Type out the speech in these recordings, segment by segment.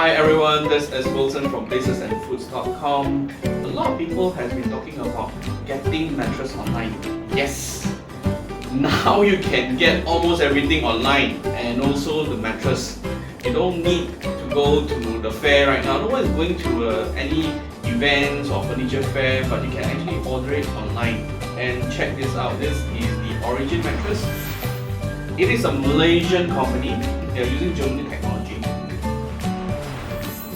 Hi everyone, this is Wilson from placesandfoods.com. A lot of people have been talking about getting mattress online. Yes! Now you can get almost everything online and also the mattress. You don't need to go to the fair right now. No one is going to any events or furniture fair, but you can actually order it online. And check this out, this is the Origin mattress. It is a Malaysian company. They are using German technology.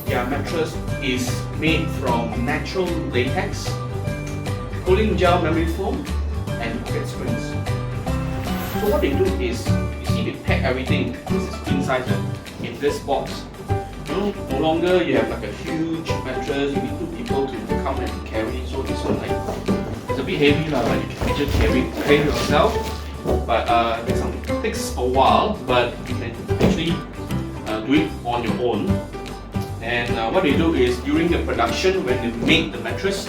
Their mattress is made from natural latex, cooling gel memory foam, and pocket springs. So what they do is, you see they pack everything. This is queen size in this box. No longer you have like a huge mattress. You need two people to come and carry. So this one it's a bit heavy but you can just carry it yourself. But it takes a while, but you can actually do it on your own. And what they do is, during the production, when they make the mattress,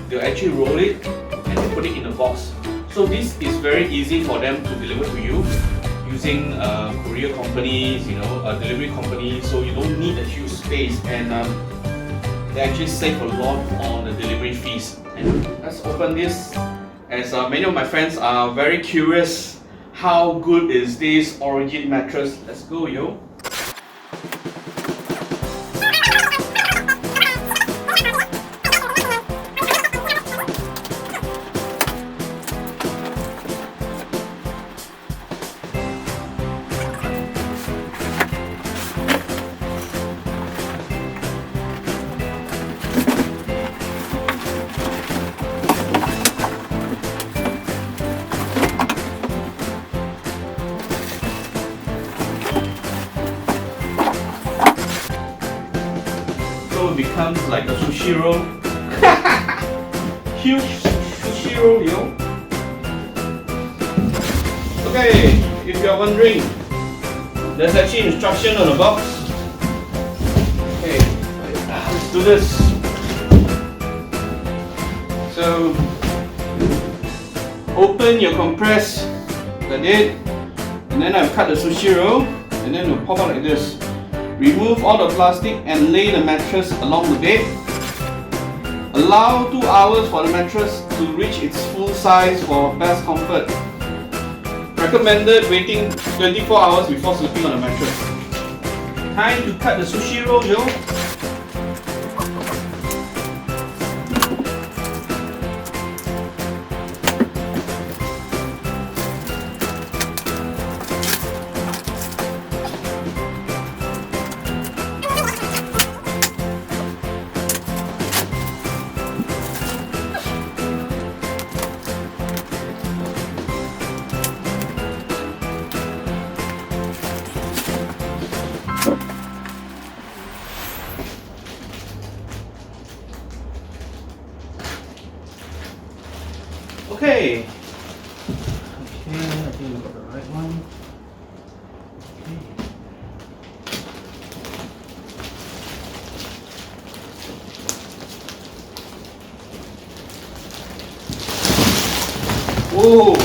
they'll actually roll it and they put it in a box. So this is very easy for them to deliver to you using courier companies, delivery companies. So you don't need a huge space, and they actually save a lot on the delivery fees. And let's open this, as many of my friends are very curious. How good is this Origin mattress? Let's go, yo! It becomes like a sushi roll. Huge sushi roll, yo. Okay, if you are wondering, there's actually instruction on the box. Okay, let's do this. So, open your compress, the lid, and then I've cut the sushi roll, and then it'll pop out like this. Remove all the plastic and lay the mattress along the bed. Allow 2 hours for the mattress to reach its full size for best comfort. Recommended waiting 24 hours before sleeping on the mattress. Time to cut the sushi roll, yo. Okay. I think we got the right one. Okay. Whoa!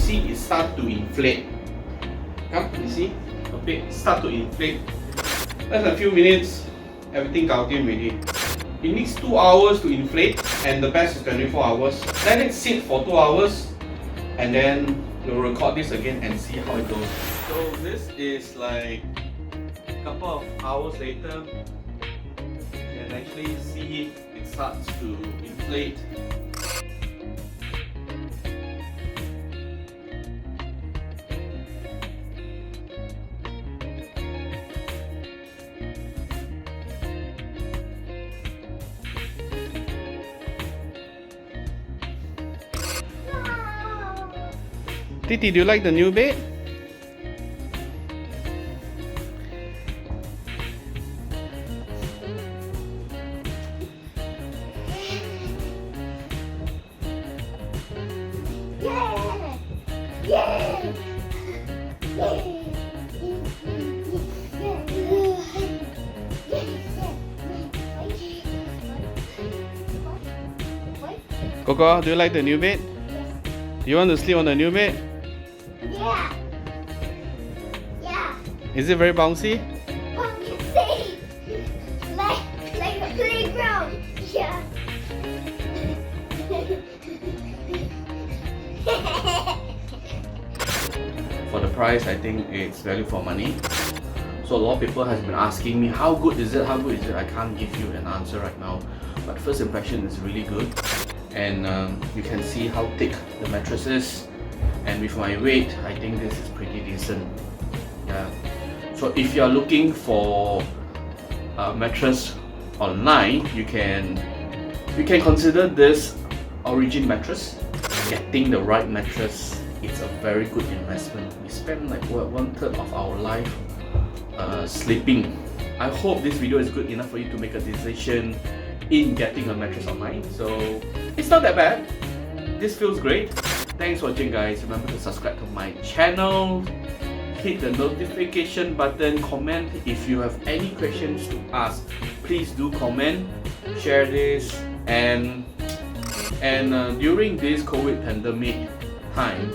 It start to inflate. Come, you see? A bit start to inflate. That's a few minutes, everything gaudium already. It needs 2 hours to inflate, and the best is 24 hours. Let it sit for 2 hours, and then we'll record this again and see how it goes. So this is like a couple of hours later. You can actually see it starts to inflate. Titi, do you like the new bed? Coco, do you like the new bed? You want to sleep on the new bed? Yeah. Yeah. Is it very bouncy? Bouncy. Like a playground. Yeah. For the price, I think it's value for money. So a lot of people has been asking me, how good is it? How good is it? I can't give you an answer right now, but first impression is really good. And you can see how thick the mattress is, and with my weight, I think this is pretty decent. Yeah. So if you are looking for a mattress online, you can consider this Origin mattress. Getting the right mattress, it's a very good investment. We spend like what, 1/3 of our life sleeping. I hope this video is good enough for you to make a decision in getting a mattress online. So it's not that bad. This feels great. Thanks for watching, guys. Remember to subscribe to my channel, hit the notification button, comment if you have any questions to ask. Please do comment, share this, and during this COVID pandemic time,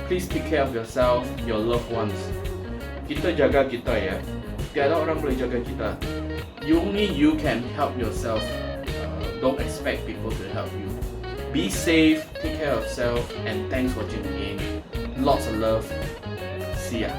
please take care of yourself, your loved ones. Kita jaga kita ya. Tiada orang boleh jaga kita. Only you can help yourself. Don't expect people to help you. Be safe, take care of yourself, and thanks for tuning in. Lots of love. See ya.